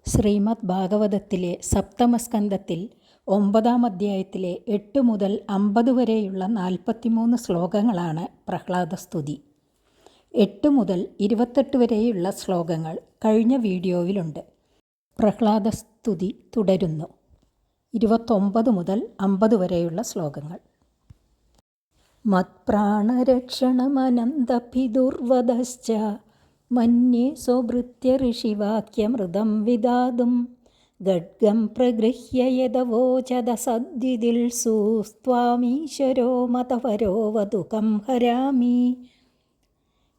ശ്രീമദ് ഭാഗവതത്തിലെ സപ്തമസ്കന്ധത്തിൽ 9-ാം അധ്യായത്തിലെ 8 മുതൽ 50 വരെയുള്ള 43 ശ്ലോകങ്ങളാണ് പ്രഹ്ലാദസ്തുതി. 8 മുതൽ 28 വരെയുള്ള ശ്ലോകങ്ങൾ കഴിഞ്ഞ വീഡിയോയിലുണ്ട്. പ്രഹ്ലാദസ്തുതി തുടരുന്നു. 29 മുതൽ 50 വരെയുള്ള ശ്ലോകങ്ങൾ. മത്പ്രാണരക്ഷണമനന്തപിദുർവദശ്ച മന്യേ സ്വഭൃത്യ ഋഷിവാക്യമൃതം വിദാതും ഖഡ്ഗം പ്രഗൃഹ്യ യദവോചദ സദ്വിദിൽസു സ്വാമീശ്വരോ മതപരോ വതുകം ഹരാമി.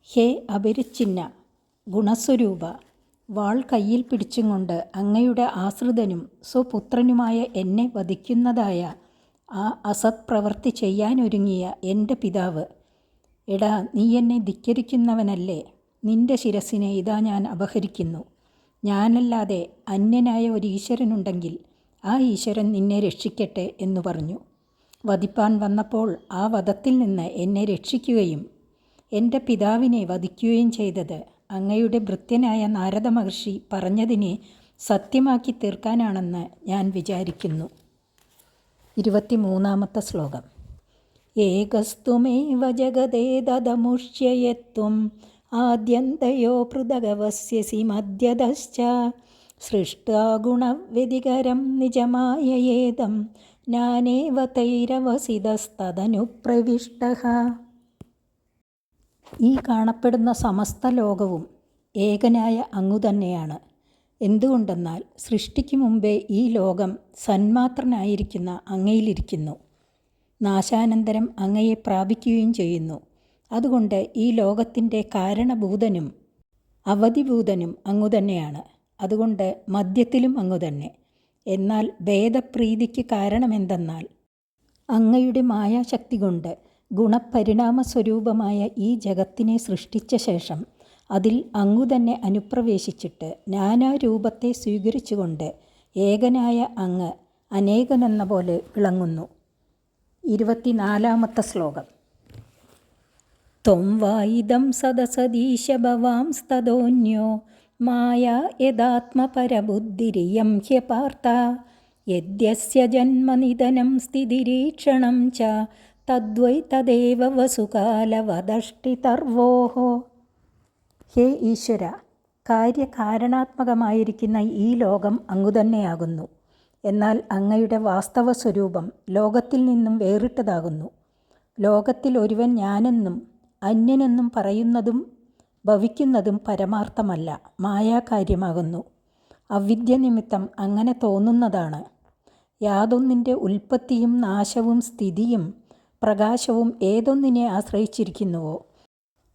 ഹേ അപരിച്ഛിന്ന ഗുണസ്വരൂപ, വാൾ കയ്യിൽ പിടിച്ചും കൊണ്ട് അങ്ങയുടെ ആശ്രിതനും സ്വപുത്രനുമായ എന്നെ വധിക്കുന്നതായ ആ അസത് പ്രവൃത്തി ചെയ്യാനൊരുങ്ങിയ എൻ്റെ പിതാവ്, എടാ, നീ എന്നെ ധിക്കരിക്കുന്നവനല്ലേ? നിന്റെ ശിരസിനെ ഇതാ ഞാൻ അപഹരിക്കുന്നു. ഞാനല്ലാതെ അന്യനായ ഒരു ഈശ്വരനുണ്ടെങ്കിൽ ആ ഈശ്വരൻ നിന്നെ രക്ഷിക്കട്ടെ എന്നു പറഞ്ഞു. വധിപ്പാൻ വന്നപ്പോൾ ആ വധത്തിൽ നിന്ന് എന്നെ രക്ഷിക്കുകയും എൻ്റെ പിതാവിനെ വധിക്കുകയും ചെയ്തത് അങ്ങയുടെ ഭൃത്യനായ നാരദ മഹർഷി പറഞ്ഞതിനെ സത്യമാക്കി തീർക്കാനാണെന്ന് ഞാൻ വിചാരിക്കുന്നു. 23-ാമത്തെ ശ്ലോകം. ഏകസ്തുമേവ ജഗദേതദമുഷ്യയത്വം ആദ്യന്തയോ പൃഥഗവസ്യസി മദ്യതശ്ച സൃഷ്ടാ ഗുണവ്യതികരം നിജമായയേദം ജ്ഞാനേവ തൈരവസിതസ്തദനുപ്രവിഷ്ടഃ. ഈ കാണപ്പെടുന്ന സമസ്ത ലോകവും ഏകനായ അങ്ങു തന്നെയാണ്. എന്തുകൊണ്ടെന്നാൽ സൃഷ്ടിക്ക് മുമ്പേ ഈ ലോകം സന്മാത്രനായിരിക്കുന്ന അങ്ങയിലിരിക്കുന്നു. നാശാനന്തരം അങ്ങയെ പ്രാപിക്കുകയും ചെയ്യുന്നു. അതുകൊണ്ട് ഈ ലോകത്തിൻ്റെ കാരണഭൂതനും അവധിഭൂതനും അങ്ങുതന്നെയാണ്. അതുകൊണ്ട് മധ്യത്തിലും അങ്ങുതന്നെ. എന്നാൽ ഭേദപ്രീതിക്ക് കാരണമെന്തെന്നാൽ അങ്ങയുടെ മായാശക്തി കൊണ്ട് ഗുണപരിണാമ സ്വരൂപമായ ഈ ജഗത്തിനെ സൃഷ്ടിച്ച ശേഷം അതിൽ അങ്ങുതന്നെ അനുപ്രവേശിച്ചിട്ട് നാനാരൂപത്തെ സ്വീകരിച്ചുകൊണ്ട് ഏകനായ അങ്ങ് അനേകനെന്ന പോലെ വിളങ്ങുന്നു. 24-ാമത്തെ ശ്ലോകം. ത്വം വായിദം സദസദീശ ഭവാംസ്തദോന്യോ മായാ യദാത്മപരബുദ്ധിരിയം ഹ്യപാർത്ഥ യദ്യസ്യ ജന്മനിധനം സ്ഥിതിരീക്ഷണം ച തദ്വൈ തദേവ വസുകാലവദഷ്ടിതർവോഃ. ഹേ ഈശ്വര, കാര്യകാരണാത്മകമായിരിക്കുന്ന ഈ ലോകം അങ്ങുതന്നെയാകുന്നു. എന്നാൽ അങ്ങയുടെ വാസ്തവ സ്വരൂപം ലോകത്തിൽ നിന്നും വേറിട്ടതാകുന്നു. ലോകത്തിൽ ഒരുവൻ ഞാനെന്നും അന്യനെന്നും പറയുന്നതും ഭവിക്കുന്നതും പരമാർത്ഥമല്ല, മായാകാര്യമാകുന്നു. അവിദ്യ നിമിത്തം അങ്ങനെ തോന്നുന്നതാണ്. യാതൊന്നിൻ്റെ ഉൽപ്പത്തിയും നാശവും സ്ഥിതിയും പ്രകാശവും ഏതൊന്നിനെ ആശ്രയിച്ചിരിക്കുന്നുവോ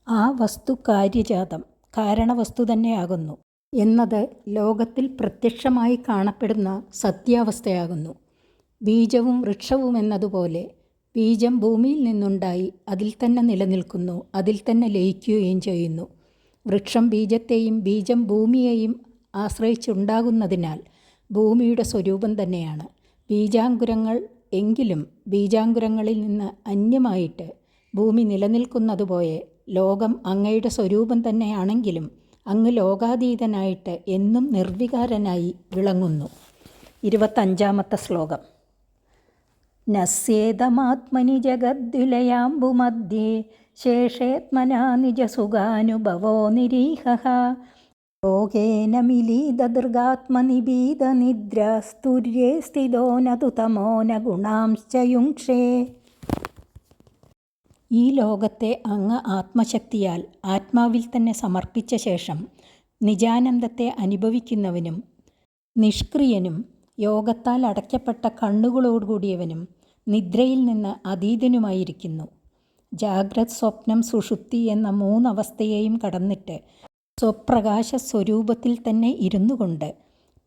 ആ വസ്തു കാര്യജാതം, കാരണവസ്തു തന്നെയാകുന്നു എന്നത് ലോകത്തിൽ പ്രത്യക്ഷമായി കാണപ്പെടുന്ന സത്യാവസ്ഥയാകുന്നു. ബീജവും വൃക്ഷവും എന്നതുപോലെ ബീജം ഭൂമിയിൽ നിന്നുണ്ടായി അതിൽ തന്നെ നിലനിൽക്കുന്നു, അതിൽ തന്നെ ലയിക്കുകയും ചെയ്യുന്നു. വൃക്ഷം ബീജത്തെയും ബീജം ഭൂമിയെയും ആശ്രയിച്ചുണ്ടാകുന്നതിനാൽ ഭൂമിയുടെ സ്വരൂപം തന്നെയാണ് ബീജാങ്കുരങ്ങൾ. എങ്കിലും ബീജാങ്കുരങ്ങളിൽ നിന്ന് അന്യമായിട്ട് ഭൂമി നിലനിൽക്കുന്നതുപോലെ ലോകം അങ്ങയുടെ സ്വരൂപം തന്നെയാണെങ്കിലും അങ്ങ് ലോകാതീതനായിട്ട് എന്നും നിർവികാരനായി വിളങ്ങുന്നു. 25-ാമത്തെ ശ്ലോകം. നസ്യേതമാത്മനി ജഗദ്വിലയാംബുമധ്യേ ശേഷേത്മനാ നിജസുഖാനുഭവോ നിരീഹഃ യോഗേന മിലീതദൃഗാത്മനിബീധനിദ്ര സ്തുര്യേ സ്ഥിതോ നതു തമോ ന ഗുണാംശ്ച യുങ്ക്ഷേ. ഈ ലോകത്തെ അങ്ങ് ആത്മശക്തിയാൽ ആത്മാവിൽ തന്നെ സമർപ്പിച്ച ശേഷം നിജാനന്ദത്തെ അനുഭവിക്കുന്നവനും നിഷ്ക്രിയനും യോഗത്താൽ അടയ്ക്കപ്പെട്ട കണ്ണുകളോടുകൂടിയവനും നിദ്രയിൽ നിന്ന് അതീതനുമായിരിക്കുന്നു. ജാഗ്രത്, സ്വപ്നം, സുഷുപ്തി എന്ന 3 അവസ്ഥയെയും കടന്നിട്ട് സ്വപ്രകാശ സ്വരൂപത്തിൽ തന്നെ ഇരുന്നു കൊണ്ട്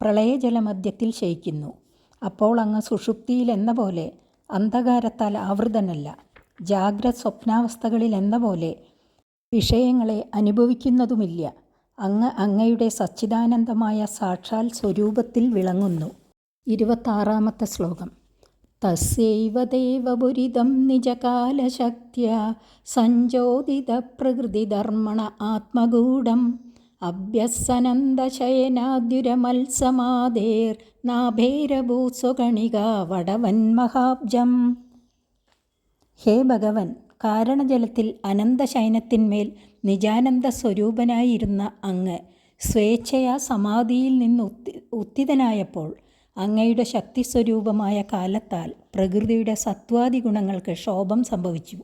പ്രളയജലമധ്യത്തിൽ ശയിക്കുന്നു. അപ്പോൾ അങ്ങ് സുഷുപ്തിയിൽ എന്ന പോലെ അന്ധകാരത്താൽ ആവൃതനല്ല. ജാഗ്രത് സ്വപ്നാവസ്ഥകളിൽ എന്ന പോലെ വിഷയങ്ങളെ അനുഭവിക്കുന്നതുമില്ല. അങ്ങ് അങ്ങയുടെ സച്ചിദാനന്ദമായ സാക്ഷാൽ സ്വരൂപത്തിൽ വിളങ്ങുന്നു. 26-ാമത്തെ ശ്ലോകം. തസ്യൈവ ദേവപുരിതം നിജകാലശക്ത്യാ സഞ്ജോതിത പ്രകൃതിധർമ്മണ ആത്മഗൂഢം അഭ്യസനന്ദശയനാദ്യുരമത്സമാദേർ നാഭേരഭൂസ്വകണിക വടവന്മഹാബ്ജം. ഹേ ഭഗവൻ, കാരണജലത്തിൽ അനന്തശയനത്തിന്മേൽ നിജാനന്ദ സ്വരൂപനായിരുന്ന അങ്ങ് സ്വേച്ഛയാ സമാധിയിൽ നിന്ന് ഉത്തിതനായപ്പോൾ അങ്ങയുടെ ശക്തിസ്വരൂപമായ കാലത്താൽ പ്രകൃതിയുടെ സത്വാദി ഗുണങ്ങൾക്ക് ക്ഷോഭം സംഭവിച്ചു.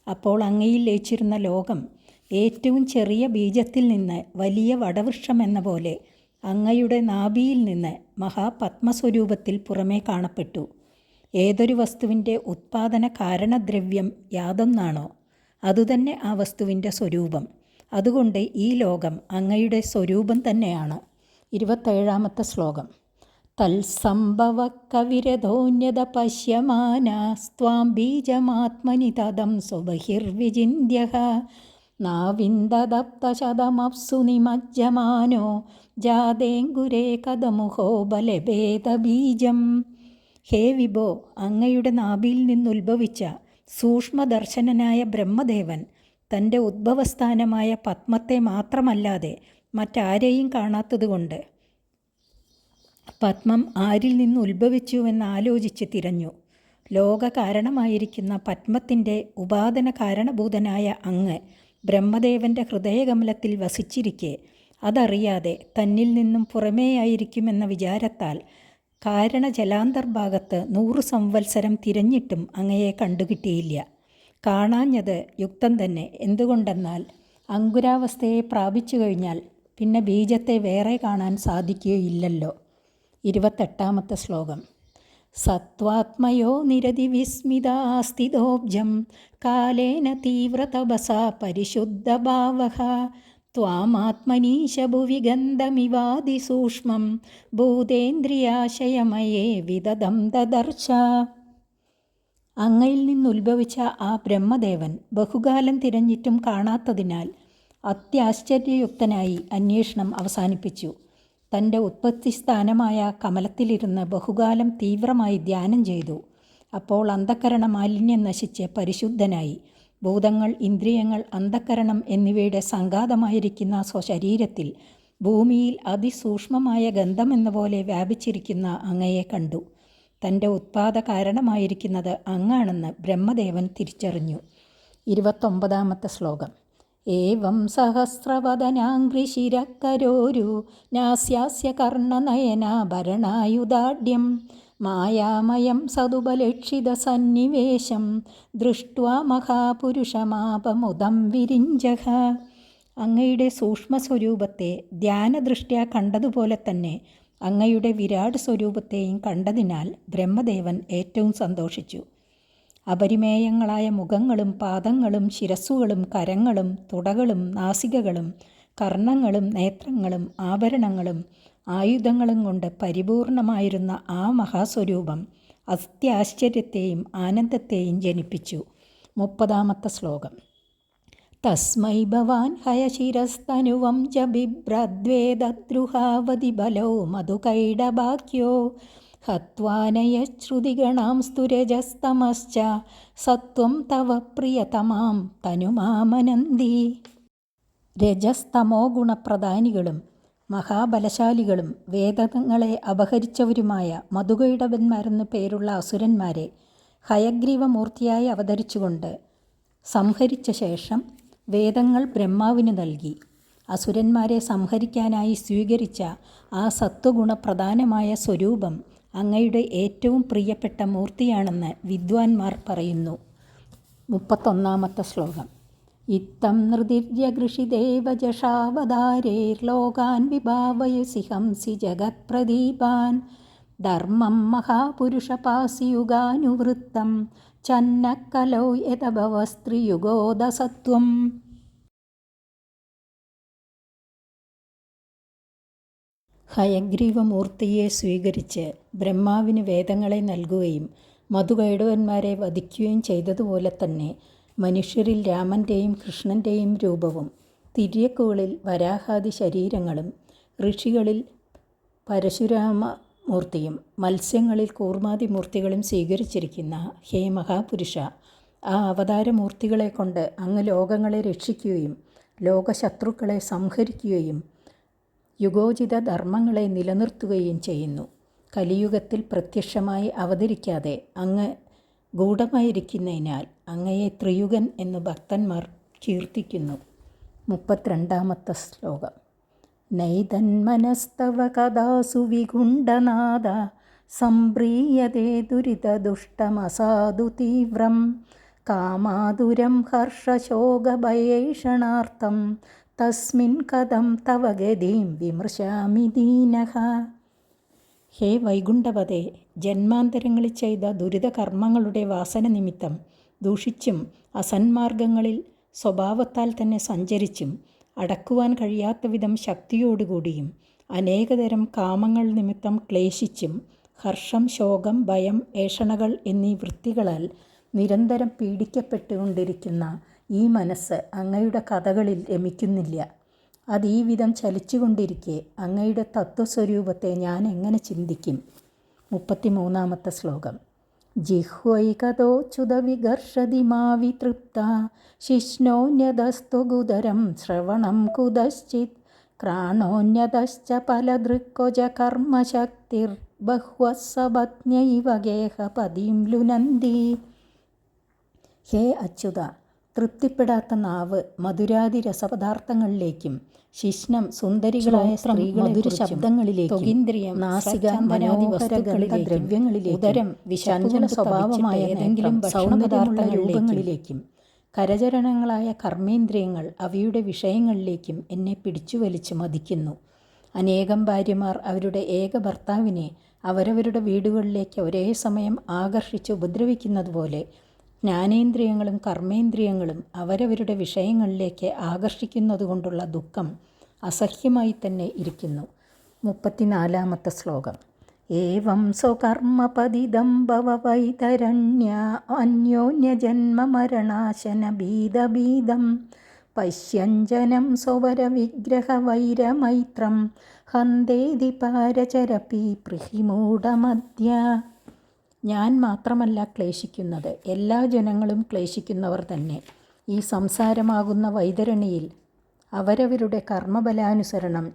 അപ്പോൾ അങ്ങയിൽ ലയിച്ചിരുന്ന ലോകം ഏറ്റവും ചെറിയ ബീജത്തിൽ നിന്ന് വലിയ വടവൃക്ഷമെന്ന പോലെ അങ്ങയുടെ നാഭിയിൽ നിന്ന് മഹാപത്മസ്വരൂപത്തിൽ പുറമേ കാണപ്പെട്ടു. ഏതൊരു വസ്തുവിൻ്റെ ഉത്പാദന കാരണദ്രവ്യം യാതൊന്നാണോ അതുതന്നെ ആ വസ്തുവിൻ്റെ സ്വരൂപം. അതുകൊണ്ട് ഈ ലോകം അങ്ങയുടെ സ്വരൂപം തന്നെയാണ്. 27-ാമത്തെ ശ്ലോകം. തത്സംഭവ കവിരധോന്യത പശ്യമാനാസ്ത്വാം ബീജമാത്മനി തദം സ്വബഹിർവിചിന്യഃ നാവിന്ദദപ്തശതമപ്സു നിമജ്ജമാനോ ജാതേങ്കുരേ കദമുഹോ ബലഭേദബീജം. ഹേ വിഭോ, അങ്ങയുടെ നാഭിയിൽ നിന്നുത്ഭവിച്ച സൂക്ഷ്മദർശനനായ ബ്രഹ്മദേവൻ തൻ്റെ ഉദ്ഭവസ്ഥാനമായ പത്മത്തെ മാത്രമല്ലാതെ മറ്റാരെയും കാണാത്തതുകൊണ്ട് പത്മം ആരിൽ നിന്ന് ഉത്ഭവിച്ചുവെന്ന് ആലോചിച്ച് തിരഞ്ഞു. ലോക കാരണമായിരിക്കുന്ന പത്മത്തിൻ്റെ ഉപാദന കാരണഭൂതനായ അങ്ങ് ബ്രഹ്മദേവൻ്റെ ഹൃദയകമലത്തിൽ വസിച്ചിരിക്കെ അതറിയാതെ തന്നിൽ നിന്നും പുറമേയായിരിക്കുമെന്ന വിചാരത്താൽ കാരണജലാന്തർഭാഗത്ത് 100 സംവത്സരം തിരഞ്ഞിട്ടും അങ്ങയെ കണ്ടുകിട്ടിയില്ല. കാണാഞ്ഞത് യുക്തം തന്നെ. എന്തുകൊണ്ടെന്നാൽ അങ്കുരാവസ്ഥയെ പ്രാപിച്ചു കഴിഞ്ഞാൽ പിന്നെ ബീജത്തെ വേറെ കാണാൻ സാധിക്കുകയില്ലല്ലോ. 28-ാമത്തെ ശ്ലോകം. സത്വാത്മയോ നിരതി വിസ്മിതാസ്ഥിതോബ്ജം കാലേന തീവ്രതപസാ പരിശുദ്ധഭാവഃ ത്വാമാത്മനീശ ഭുവി ഗന്ധമിവാതിസൂക്ഷ്മം ഭൂതേന്ദ്രിയാശയമയേ വിദദം ദദർശ. അങ്ങയിൽ നിന്നുത്ഭവിച്ച ആ ബ്രഹ്മദേവൻ ബഹുകാലം തിരഞ്ഞിട്ടും കാണാത്തതിനാൽ അത്യാശ്ചര്യയുക്തനായി അന്വേഷണം അവസാനിപ്പിച്ചു. തൻ്റെ ഉത്പത്തിസ്ഥാനമായ കമലത്തിലിരുന്ന് ബഹുകാലം തീവ്രമായി ധ്യാനം ചെയ്തു. അപ്പോൾ അന്ധക്കരണ മാലിന്യം നശിച്ച് പരിശുദ്ധനായി. ഭൂതങ്ങൾ, ഇന്ദ്രിയങ്ങൾ, അന്ധക്കരണം എന്നിവയുടെ സംഘാതമായിരിക്കുന്ന സ്വശരീരത്തിൽ ഭൂമിയിൽ അതിസൂക്ഷ്മമായ ഗന്ധമെന്ന പോലെ വ്യാപിച്ചിരിക്കുന്ന അങ്ങയെ കണ്ടു. തൻ്റെ ഉത്പാദ കാരണമായിരിക്കുന്നത് അങ്ങാണെന്ന് ബ്രഹ്മദേവൻ തിരിച്ചറിഞ്ഞു. 29-ാമത്തെ ശ്ലോകം. ഏവം സഹസ്രവദനാംഘ്രിശിരക്കരോരു നാസ്യാസ്യ കർണനയനാഭരണായുധാഢ്യം മായാമയം സതുപലക്ഷിത സന്നിവേശം ദൃഷ്ട്വാ മഹാപുരുഷമാപമുദം വിരിഞ്ചഃ. അങ്ങയുടെ സൂക്ഷ്മസ്വരൂപത്തെ ധ്യാനദൃഷ്ട്യാ കണ്ടതുപോലെ തന്നെ അങ്ങയുടെ വിരാട് സ്വരൂപത്തെയും കണ്ടതിനാൽ ബ്രഹ്മദേവൻ ഏറ്റവും സന്തോഷിച്ചു. അപരിമേയങ്ങളായ മുഖങ്ങളും പാദങ്ങളും ശിരസ്സുകളും കരങ്ങളും തുടകളും നാസികകളും കർണങ്ങളും നേത്രങ്ങളും ആഭരണങ്ങളും ആയുധങ്ങളും കൊണ്ട് പരിപൂർണമായിരുന്ന ആ മഹാസ്വരൂപം അത്യാശ്ചര്യത്തെയും ആനന്ദത്തെയും ജനിപ്പിച്ചു. 30-ാമത്തെ ശ്ലോകം. തസ്മൈ ഭവാൻ ഹയശിരസ്തനുവം ച ബിഭ്രദ്വേദദ്രുഹാവതി ബലോ മധുകൈടഭാക്യോ ഹത്വാനയശ്രുതിഗണാം സ്തുരജസ്തമശ്ച സത്വം തവ പ്രിയതമാം തനുമാമനന്തി. രജസ്തമോ ഗുണപ്രധാനികളും മഹാബലശാലികളും വേദങ്ങളെ അപഹരിച്ചവരുമായ മധുകൈടവന്മാരെന്നു പേരുള്ള അസുരന്മാരെ ഹയഗ്രീവമൂർത്തിയായി അവതരിച്ചുകൊണ്ട് സംഹരിച്ച ശേഷം വേദങ്ങൾ ബ്രഹ്മാവിന് നൽകി. അസുരന്മാരെ സംഹരിക്കാനായി സ്വീകരിച്ച ആ സത്വഗുണപ്രധാനമായ സ്വരൂപം അങ്ങയുടെ ഏറ്റവും പ്രിയപ്പെട്ട മൂർത്തിയാണെന്ന് വിദ്വാൻമാർ പറയുന്നു. 31-ാമത്തെ ശ്ലോകം. ഇത്തം നൃതിര്യഗൃഷിദേവജഷാവതാരേർലോകാൻ വിഭാവയസി ഹംസി ജഗത്പ്രദീപാൻ ധർമ്മം മഹാപുരുഷപാസിയുഗാനുവൃത്തം ചന്നക്കലോ യതഭവസ്ത്രീയുഗോദസത്വം. ഹയഗ്രീവമൂർത്തിയെ സ്വീകരിച്ച് ബ്രഹ്മാവിന് വേദങ്ങളെ നൽകുകയും മധുകൈടവന്മാരെ വധിക്കുകയും ചെയ്തതുപോലെ തന്നെ മനുഷ്യരിൽ രാമൻ്റെയും കൃഷ്ണൻ്റെയും രൂപവും തിര്യക്കുകളിൽ വരാഹാദി ശരീരങ്ങളും ഋഷികളിൽ പരശുരാമമൂർത്തിയും മത്സ്യങ്ങളിൽ കൂർമാദി മൂർത്തികളും സ്വീകരിച്ചിരിക്കുന്ന ഹേ മഹാപുരുഷ, ആ അവതാരമൂർത്തികളെ കൊണ്ട് അങ്ങ് ലോകങ്ങളെ രക്ഷിക്കുകയും ലോകശത്രുക്കളെ സംഹരിക്കുകയും യുഗോചിത ധർമ്മങ്ങളെ നിലനിർത്തുകയും ചെയ്യുന്നു. കലിയുഗത്തിൽ പ്രത്യക്ഷമായി അവതരിക്കാതെ അങ്ങ് ഗൂഢമായിരിക്കുന്നതിനാൽ അങ്ങയെ ത്രിയുഗൻ എന്ന് ഭക്തന്മാർ കീർത്തിക്കുന്നു. 32 ശ്ലോകം. നൈതന്മനസ്തവ കഥാസു വിഗുണ്ടനാദ സംപ്രീയതേ ദുരിതദുഷ്ടമസാധു തീവ്രം കാമാതുരം ഹർഷശോകഭയേഷണാർത്ഥം തസ്മിൻ കഥം തവ ഗതിം വിമൃശാമി ദീനഃ. ഹേ വൈകുണ്ഠപതേ, ജന്മാന്തരങ്ങളിൽ ചെയ്ത ദുരിതകർമ്മങ്ങളുടെ വാസന നിമിത്തം ദൂഷിച്ചും അസന്മാർഗങ്ങളിൽ സ്വഭാവത്താൽ തന്നെ സഞ്ചരിച്ചും അടക്കുവാൻ കഴിയാത്ത വിധം ശക്തിയോടുകൂടിയും അനേകതരം കാമങ്ങൾ നിമിത്തം ക്ലേശിച്ചും ഹർഷം, ശോകം, ഭയം, ഏഷണകൾ എന്നീ വൃത്തികളാൽ നിരന്തരം പീഡിക്കപ്പെട്ടുകൊണ്ടിരിക്കുന്ന ഈ മനസ്സ് അങ്ങയുടെ കഥകളിൽ രമിക്കുന്നില്ല. അത് ഈ വിധം ചലിച്ചുകൊണ്ടിരിക്കെ അങ്ങയുടെ തത്വസ്വരൂപത്തെ ഞാൻ എങ്ങനെ ചിന്തിക്കും? 33 ശ്ലോകം. ജിഹ്വൈകതോച്യുത വികർഷതി മാ വിതൃപ്ത ശിഷ്ണോന്യതസ്ത്വഗുദരം ശ്രവണം കുതശ്ചിത് ക്രാണോന്യതശ്ച പലദൃക്കൊജ കർമ്മശക്തിർ ബഹ്വസ്സപത്ന്യൈവ ഗേഹപതിം ലുനന്തി. ഹേ അച്യുത, തൃപ്തിപ്പെടാത്ത നാവ് മധുരാദി രസപദാർത്ഥങ്ങളിലേക്കും ശിഷ്ണം സുന്ദരികളായ സ്ത്രീകളെ ശബ്ദങ്ങളിലേക്കും ത്വഗീന്ദ്രിയം നാസിക മനോഹരഗളിത ദ്രവ്യങ്ങളിലേക്കും ഉദരം വിശാഞ്ചല സ്വഭാവമായ ഏതെങ്കിലും സൗന്ദര്യമുള്ള രൂപങ്ങളിലേക്കും കരചരണങ്ങളായ കർമ്മേന്ദ്രിയങ്ങൾ അവയുടെ വിഷയങ്ങളിലേക്കും എന്നെ പിടിച്ചു വലിച്ചു മതിക്കുന്നു. അനേകം ഭാര്യമാർ അവരുടെ ഏക ഭർത്താവിനെ അവരവരുടെ വീടുകളിലേക്ക് ഒരേ സമയം ആകർഷിച്ച് ഉപദ്രവിക്കുന്നത് പോലെ ജ്ഞാനേന്ദ്രിയങ്ങളും കർമ്മേന്ദ്രിയങ്ങളും അവരവരുടെ വിഷയങ്ങളിലേക്ക് ആകർഷിക്കുന്നതുകൊണ്ടുള്ള ദുഃഖം അസഹ്യമായി തന്നെ ഇരിക്കുന്നു. 34 ശ്ലോകം. ഏവം സ്വകർമ്മപതിദം ഭവ വൈതരണ്യ അന്യോന്യജന്മമരണാശന ഭീതഭീതം പശ്യഞ്ജനം സ്വവരവിഗ്രഹവൈരമൈത്രം ഹന്തേതി പാരചരപി പ്രിഹിമൂഢമദ്യ. ഞാൻ മാത്രമല്ല ക്ലേശിക്കുന്നത്, എല്ലാ ജനങ്ങളും ക്ലേശിക്കുന്നവർ തന്നെ. ഈ സംസാരമാകുന്ന വൈതരണിയിൽ അവരവരുടെ കർമ്മബലാനുസരണം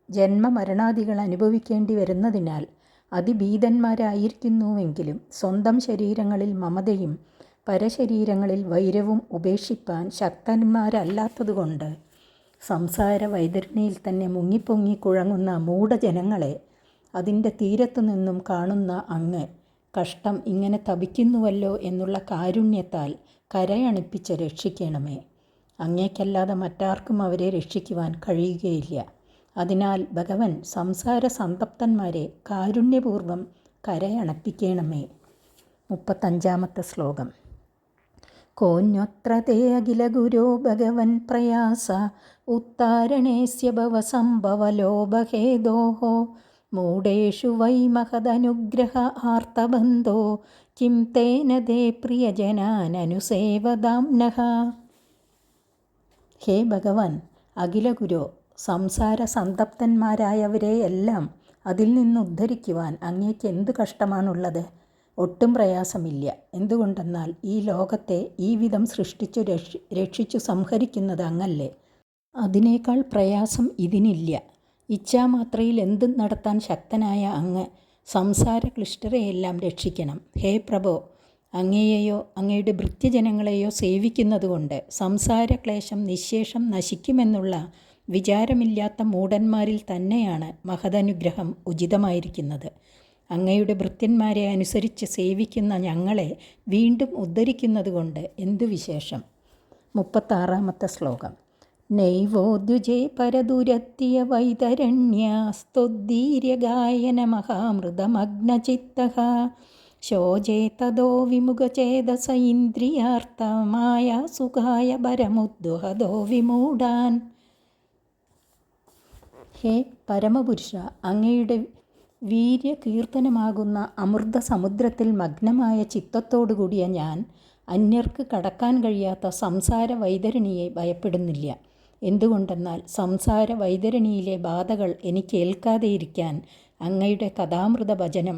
ജന്മമരണാദികൾ അനുഭവിക്കേണ്ടി വരുന്നതിനാൽ അതിഭീതന്മാരായിരിക്കുന്നുവെങ്കിലും സ്വന്തം ശരീരങ്ങളിൽ മമതയും പരശരീരങ്ങളിൽ വൈരവും ഉപേക്ഷിപ്പാൻ ശക്തന്മാരല്ലാത്തതുകൊണ്ട് സംസാര വൈതരണിയിൽ തന്നെ മുങ്ങിപ്പൊങ്ങി കുഴങ്ങുന്ന മൂഢജനങ്ങളെ അതിൻ്റെ തീരത്തു നിന്നും കാണുന്ന അങ്ങ് കഷ്ടം ഇങ്ങനെ തപിക്കുന്നുവല്ലോ എന്നുള്ള കാരുണ്യത്താൽ കരയണിപ്പിച്ച് രക്ഷിക്കണമേ. അങ്ങേക്കല്ലാതെ മറ്റാർക്കും അവരെ രക്ഷിക്കുവാൻ കഴിയുകയില്ല. അതിനാൽ ഭഗവൻ സംസാര സന്തപ്തന്മാരെ കാരുണ്യപൂർവം കരയണപ്പിക്കണമേ. 35 ശ്ലോകം. കോന്യത്ര തേ അഖില ഗുരോ ഭഗവൻ പ്രയാസ ഉത്താരണേസ്യ ഭവസംഭവലോഭഹേതോഹോ മൂഢേഷു വൈ മഹദനുഗ്രഹ ആർത്തബന്ധോ കിം തേന ദേ പ്രിയജനാനനുസേവദാംനഃ. ഹേ ഭഗവാൻ, അഖില ഗുരോ, സംസാര സന്തപ്തന്മാരായവരെയെല്ലാം അതിൽ നിന്ന് ഉദ്ധരിക്കുവാൻ അങ്ങേക്ക് എന്തു കഷ്ടമാണുള്ളത്? ഒട്ടും പ്രയാസമില്ല. എന്തുകൊണ്ടെന്നാൽ ഈ ലോകത്തെ ഈ വിധം സൃഷ്ടിച്ചു രക്ഷിച്ചു സംഹരിക്കുന്നത് അങ്ങല്ലേ. അതിനേക്കാൾ പ്രയാസം ഇതിനില്ല. ഇച്ഛാമാത്രയിൽ എന്തും നടത്താൻ ശക്തനായ അങ്ങ് സംസാര ക്ലിഷ്ടരെയെല്ലാം രക്ഷിക്കണം. ഹേ പ്രഭോ, അങ്ങയെയോ അങ്ങയുടെ ഭൃത്യജനങ്ങളെയോ സേവിക്കുന്നതുകൊണ്ട് സംസാരക്ലേശം നിശേഷം നശിക്കുമെന്നുള്ള വിചാരമില്ലാത്ത മൂഢന്മാരിൽ തന്നെയാണ് മഹദനുഗ്രഹം ഉചിതമായിരിക്കുന്നത്. അങ്ങയുടെ ഭൃത്യന്മാരെ അനുസരിച്ച് സേവിക്കുന്ന ഞങ്ങളെ വീണ്ടും ഉദ്ധരിക്കുന്നതുകൊണ്ട് എന്തു വിശേഷം? 36 ശ്ലോകം. നൈവോദ്യുജേ പരദുരത്തിയ വൈതരണ്യ സ്തുദ്ധീര്യഗായന മഹാമൃതമഗ്നചിത്തഃ ശോചേ തദോ വിമുഖചേതസ ഇന്ദ്രിയാർത്ഥമായ സുഖായ പരമുദ്വഹദോ വിമൂഢാൻ. ഹേ പരമപുരുഷ, അങ്ങയുടെ വീര്യകീർത്തനമാകുന്ന അമൃത സമുദ്രത്തിൽ മഗ്നമായ ചിത്തത്തോടുകൂടിയ ഞാൻ അന്യർക്ക് കടക്കാൻ കഴിയാത്ത സംസാര വൈതരണിയെ ഭയപ്പെടുന്നില്ല. എന്തുകൊണ്ടെന്നാൽ സംസാര വൈതരണിയിലെ ബാധകൾ എനിക്ക് ഏൽക്കാതെയിരിക്കാൻ അങ്ങയുടെ കഥാമൃത ഭജനം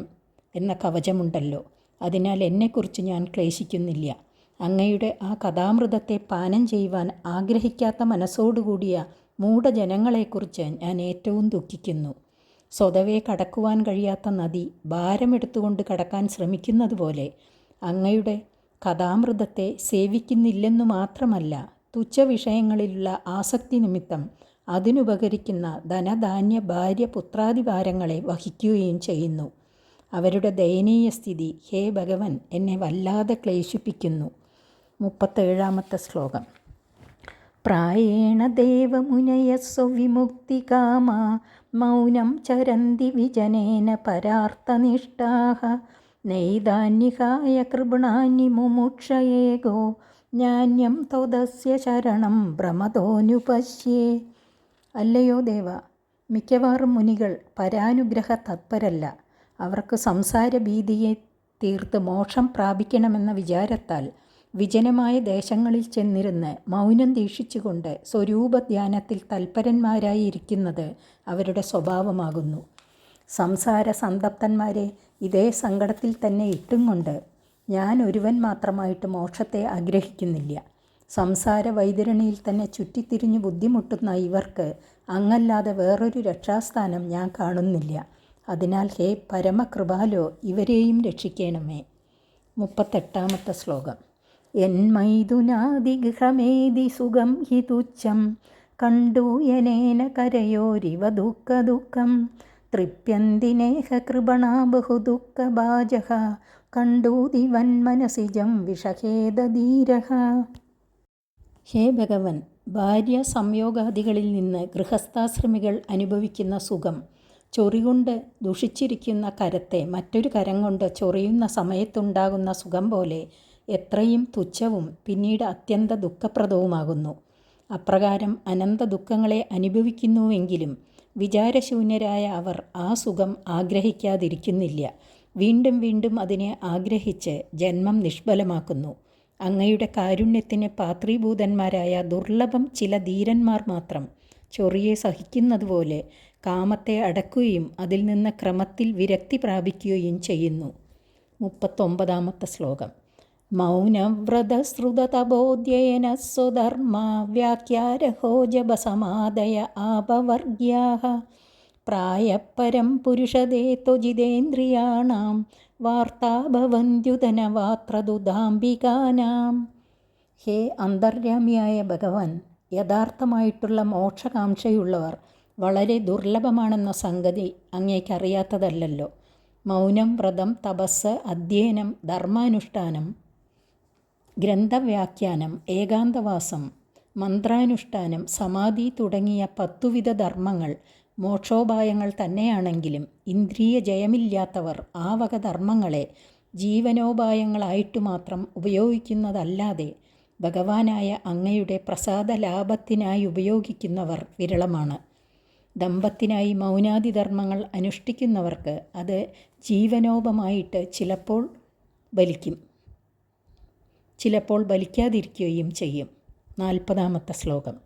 എന്ന കവചമുണ്ടല്ലോ. അതിനാൽ എന്നെക്കുറിച്ച് ഞാൻ ക്ലേശിക്കുന്നില്ല. അങ്ങയുടെ ആ കഥാമൃതത്തെ പാനം ചെയ്യുവാൻ ആഗ്രഹിക്കാത്ത മനസ്സോടുകൂടിയ മൂഢജനങ്ങളെക്കുറിച്ച് ഞാൻ ഏറ്റവും ദുഃഖിക്കുന്നു. സ്വതവേ കടക്കുവാൻ കഴിയാത്ത നദി ഭാരമെടുത്തുകൊണ്ട് കടക്കാൻ ശ്രമിക്കുന്നത് പോലെ അങ്ങയുടെ കഥാമൃതത്തെ സേവിക്കുന്നില്ലെന്നു മാത്രമല്ല, തുച്ഛവിഷയങ്ങളിലുള്ള ആസക്തി നിമിത്തം അതിനുപകരിക്കുന്ന ധനധാന്യ ഭാര്യ പുത്രാദിഭാരങ്ങളെ വഹിക്കുകയും ചെയ്യുന്നു. അവരുടെ ദയനീയ സ്ഥിതി ഹേ ഭഗവൻ എന്നെ വല്ലാതെ ക്ലേശിപ്പിക്കുന്നു. 37 ശ്ലോകം. പ്രായേണ ദേവമുനയസ്വ വിമുക്തികാമ മൗനം ചരന്തി വിജനേന പരാർത്ഥനിഷ്ഠാഃ നൈതാന്യഹായ കൃപണാനി മുമുക്ഷയേകോ ജ്ഞാന്യം ത്വദസ്യ ശരണം ഭ്രമതോനുപശ്യേ. അല്ലയോ ദേവ, മിക്കവാറും മുനികൾ പരാനുഗ്രഹ തത്പരല്ല. അവർക്ക് സംസാരഭീതിയെ തീർത്ത് മോക്ഷം പ്രാപിക്കണമെന്ന വിചാരത്താൽ വിജനമായ ദേശങ്ങളിൽ ചെന്നിരുന്ന് മൗനം ദീക്ഷിച്ചുകൊണ്ട് സ്വരൂപധ്യാനത്തിൽ തൽപരന്മാരായിരിക്കുന്നത് അവരുടെ സ്വഭാവമാകുന്നു. സംസാര സന്തപ്തന്മാരെ ഇതേ സങ്കടത്തിൽ തന്നെ ഇട്ടും കൊണ്ട് ഞാൻ ഒരുവൻ മാത്രമായിട്ട് മോക്ഷത്തെ ആഗ്രഹിക്കുന്നില്ല. സംസാര വൈതരണിയിൽ തന്നെ ചുറ്റിത്തിരിഞ്ഞു ബുദ്ധിമുട്ടുന്ന ഇവർക്ക് അങ്ങല്ലാതെ വേറൊരു രക്ഷാസ്ഥാനം ഞാൻ കാണുന്നില്ല. അതിനാൽ ഹേ പരമകൃപാലോ, ഇവരെയും രക്ഷിക്കണമേ. 38 ശ്ലോകം. എന്മൈഥുനാദിഗൃഹമേതി സുഖം ഹി തുച്ഛം കണ്ടൂയനേന കരയോരിവ ദുഃഖം തൃപ്യന്തിനേഹ കൃപണാ ബഹുദുഃഖഭാജഃ കണ്ടൂതിവൻ മനസിജം വിഷഖേദധീരഃ. ഹേ ഭഗവൻ, ഭാര്യ സംയോഗാദികളിൽ നിന്ന് ഗൃഹസ്ഥാശ്രമികൾ അനുഭവിക്കുന്ന സുഖം ചൊറികൊണ്ട് ദുഷിച്ചിരിക്കുന്ന കരത്തെ മറ്റൊരു കരം കൊണ്ട് ചൊറിയുന്ന സമയത്തുണ്ടാകുന്ന സുഖം പോലെ എത്രയും തുച്ഛവും പിന്നീട് അത്യന്ത ദുഃഖപ്രദവുമാകുന്നു. അപ്രകാരം അനന്ത ദുഃഖങ്ങളെ അനുഭവിക്കുന്നുവെങ്കിലും വിചാരശൂന്യരായ അവർ ആ സുഖം ആഗ്രഹിക്കാതിരിക്കുന്നില്ല. വീണ്ടും വീണ്ടും അതിനെ ആഗ്രഹിച്ച് ജന്മം നിഷ്ഫലമാക്കുന്നു. അങ്ങയുടെ കാരുണ്യത്തിന് പാത്രീഭൂതന്മാരായ ദുർലഭം ചില ധീരന്മാർ മാത്രം ചൊറിയെ സഹിക്കുന്നതുപോലെ കാമത്തെ അടക്കുകയും അതിൽ നിന്ന് ക്രമത്തിൽ വിരക്തി പ്രാപിക്കുകയും ചെയ്യുന്നു. 39 ശ്ലോകം. മൗനവ്രതശ്രുതതപോദ്യയന സ്വധർമ്മ വ്യാഖ്യാരഹോ ജപസമാദയ ആപവർഗ്യാഃ പ്രായപരം പുരുഷദേ ത്വജിതേന്ദ്രിയാണാം വാർത്താ ഭവന്ത്യുതനവാത്രദുദാംബികാനാം. ഹേ അന്തര്യാമിയായ ഭഗവാൻ, യഥാർത്ഥമായിട്ടുള്ള മോക്ഷകാംക്ഷയുള്ളവർ വളരെ ദുർലഭമാണെന്ന സംഗതി അങ്ങേക്കറിയാത്തതല്ലല്ലോ. മൗനം, വ്രതം, തപസ്, അധ്യയനം, ധർമാനുഷ്ഠാനം, ഗ്രന്ഥവ്യാഖ്യാനം, ഏകാന്തവാസം, മന്ത്രാനുഷ്ഠാനം, സമാധി തുടങ്ങിയ 10 വിധ ധർമ്മങ്ങൾ മോക്ഷോപായങ്ങൾ തന്നെയാണെങ്കിലും ഇന്ദ്രിയ ജയമില്ലാത്തവർ ആ വക ധർമ്മങ്ങളെ ജീവനോപായങ്ങളായിട്ടു മാത്രം ഉപയോഗിക്കുന്നതല്ലാതെ ഭഗവാനായ അങ്ങയുടെ പ്രസാദ ലാഭത്തിനായി ഉപയോഗിക്കുന്നവർ വിരളമാണ്. ദമ്പത്തിനായി മൗനാദി ധർമ്മങ്ങൾ അനുഷ്ഠിക്കുന്നവർക്ക് അത് ജീവനോപമായിട്ട് ചിലപ്പോൾ ബലിക്കും, ചിലപ്പോൾ ബലിക്കാതിരിക്കുകയും ചെയ്യും. 40 ശ്ലോകം.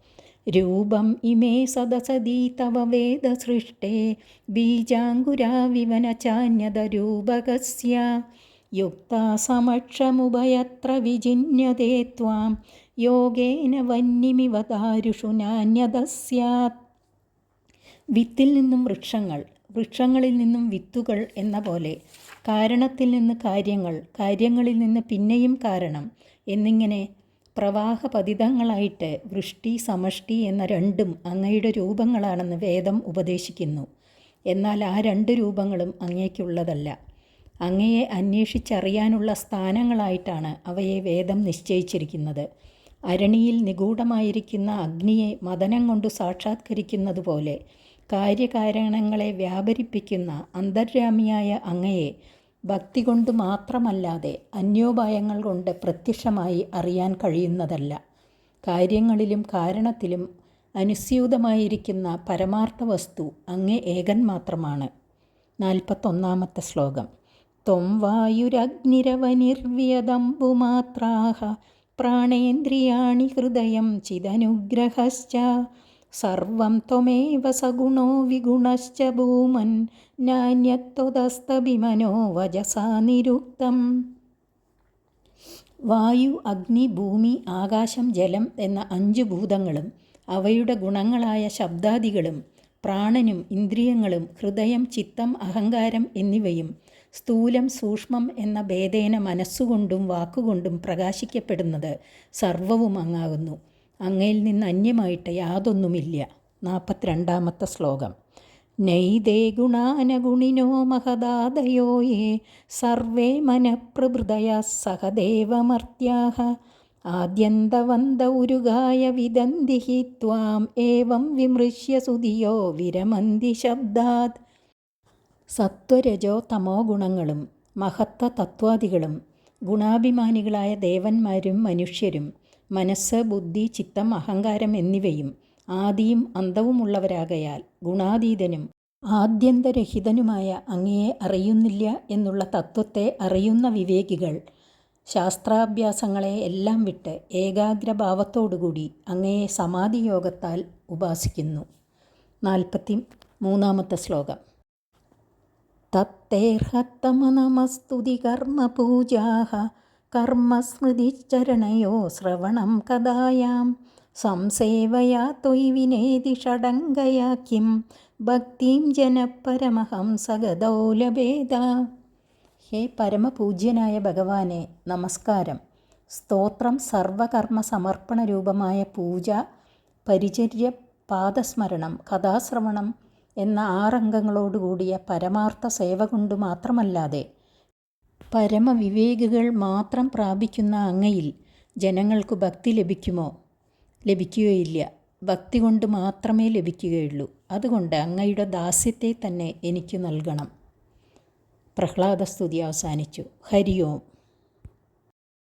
രൂപം ഇമേ സദസദീ തവ വേദസൃഷ്ടേ ബീജാങ്കുരാവിവന ചാന്യത രൂപകസ്യ യുക്താ സമക്ഷമുഭയത്ര വിജിന്യതേ ത്വാം യോഗേന വന്യമിവ ദാരുഷു നാന്യത സ്യാത്. വിത്തിൽ നിന്നും വൃക്ഷങ്ങൾ, വൃക്ഷങ്ങളിൽ നിന്നും വിത്തുകൾ എന്ന പോലെ കാരണത്തിൽ നിന്ന് കാര്യങ്ങൾ, കാര്യങ്ങളിൽ നിന്ന് പിന്നെയും കാരണം എന്നിങ്ങനെ പ്രവാഹപതിതങ്ങളായിട്ട് വൃഷ്ടി സമഷ്ടി എന്ന രണ്ടും അങ്ങയുടെ രൂപങ്ങളാണെന്ന് വേദം ഉപദേശിക്കുന്നു. എന്നാൽ ആ 2 രൂപങ്ങളും അങ്ങേക്കുള്ളതല്ല. അങ്ങയെ അന്വേഷിച്ചറിയാനുള്ള സ്ഥാനങ്ങളായിട്ടാണ് അവയെ വേദം നിശ്ചയിച്ചിരിക്കുന്നത്. അരണിയിൽ നിഗൂഢമായിരിക്കുന്ന അഗ്നിയെ മദനം കൊണ്ട് സാക്ഷാത്കരിക്കുന്നത് പോലെ കാര്യകാരണങ്ങളെ വ്യാപരിപ്പിക്കുന്ന അന്തര്യാമിയായ അങ്ങയെ ഭക്തി കൊണ്ട് മാത്രമല്ലാതെ അന്യോപായങ്ങൾ കൊണ്ട് പ്രത്യക്ഷമായി അറിയാൻ കഴിയുന്നതല്ല. കാര്യങ്ങളിലും കാരണത്തിലും അനുസ്യൂതമായിരിക്കുന്ന പരമാർത്ഥ വസ്തു അങ്ങേ ഏകൻ മാത്രമാണ്. 41 ശ്ലോകം. ത്വം വായുരഗ്നിരവനിർവ്യദംബുമാത്രാഃ പ്രാണേന്ദ്രിയാണി ഹൃദയം ചിദനുഗ്രഹശ്ച സർവം ത്വമേവ സഗുണോ വിഗുണശ്ച ഭൂമൻ നാന്യത്വതസ്തഭിമനോ വജസാ നിരുക്തം. വായു, അഗ്നി, ഭൂമി, ആകാശം, ജലം എന്ന 5 ഭൂതങ്ങളും അവയുടെ ഗുണങ്ങളായ ശബ്ദാദികളും പ്രാണനും ഇന്ദ്രിയങ്ങളും ഹൃദയം, ചിത്തം, അഹങ്കാരം എന്നിവയും സ്ഥൂലം, സൂക്ഷ്മം എന്ന ഭേദേന മനസ്സുകൊണ്ടും വാക്കുകൊണ്ടും പ്രകാശിക്കപ്പെടുന്നത് സർവവും അങ്ങാകുന്നു. അങ്ങയിൽ നിന്ന് അന്യമായിട്ട് യാതൊന്നുമില്ല. 42-ാമത്തെ ശ്ലോകം. നൈതേ ഗുണാനഗുണിനോ മഹദാദയോ യേ സർവേ മനഃപ്രഭൃതയ സഹദേവമർത്യാഃ ആദ്യന്തവന്ത ഉരുഗായ വിദന്തി ഹി ത്വാം ഏവം വിമൃശ്യ സുധിയോ വിരമന്തി ശബ്ദാത്. സത്വരജോ തമോ ഗുണങ്ങളും മഹത്വ തത്വാദികളും ഗുണാഭിമാനികളായ ദേവന്മാരും മനുഷ്യരും മനസ്സ്, ബുദ്ധി, ചിത്തം, അഹങ്കാരം എന്നിവയും ആദിയും അന്തവുമുള്ളവരാകയാൽ ഗുണാതീതനും ആദ്യന്തരഹിതനുമായ അങ്ങയെ അറിയുന്നില്ല എന്നുള്ള തത്വത്തെ അറിയുന്ന വിവേകികൾ ശാസ്ത്രാഭ്യാസങ്ങളെ എല്ലാം വിട്ട് ഏകാഗ്രഭാവത്തോടുകൂടി അങ്ങയെ സമാധിയോഗത്താൽ ഉപാസിക്കുന്നു. 43-ാമത്തെ ശ്ലോകം. തത്തേർഹത്തമനമസ്തുതി കർമ്മപൂജാഃ കർമ്മസ്മൃതിശ്ചരണയോ ശ്രവണം കഥായാം സംസേവയാ ത്വയി വിനേതി ഷഡംഗയാ കിം ഭക്തിം ജനപരമഹംസഗതോ ലഭേത. ഹേ പരമപൂജ്യനായ ഭഗവാനെ, നമസ്കാരം. സ്തോത്രം, സർവകർമ്മ സമർപ്പണ രൂപമായ പൂജ, പരിചര്യ, പാദസ്മരണം, കഥാശ്രവണം എന്ന 6 അംഗങ്ങളോടുകൂടിയ പരമാർത്ഥ സേവ കൊണ്ട് മാത്രമല്ലാതെ പരമവിവേകികൾ മാത്രം പ്രാപിക്കുന്ന അങ്ങയിൽ ജനങ്ങൾക്ക് ഭക്തി ലഭിക്കുമോ? ലഭിക്കുകയില്ല. ഭക്തി കൊണ്ട് മാത്രമേ ലഭിക്കുകയുള്ളൂ. അതുകൊണ്ട് അങ്ങയുടെ ദാസ്യത്തെ തന്നെ എനിക്ക് നൽകണം. പ്രഹ്ലാദസ്തുതി അവസാനിച്ചു. ഹരി ഓം.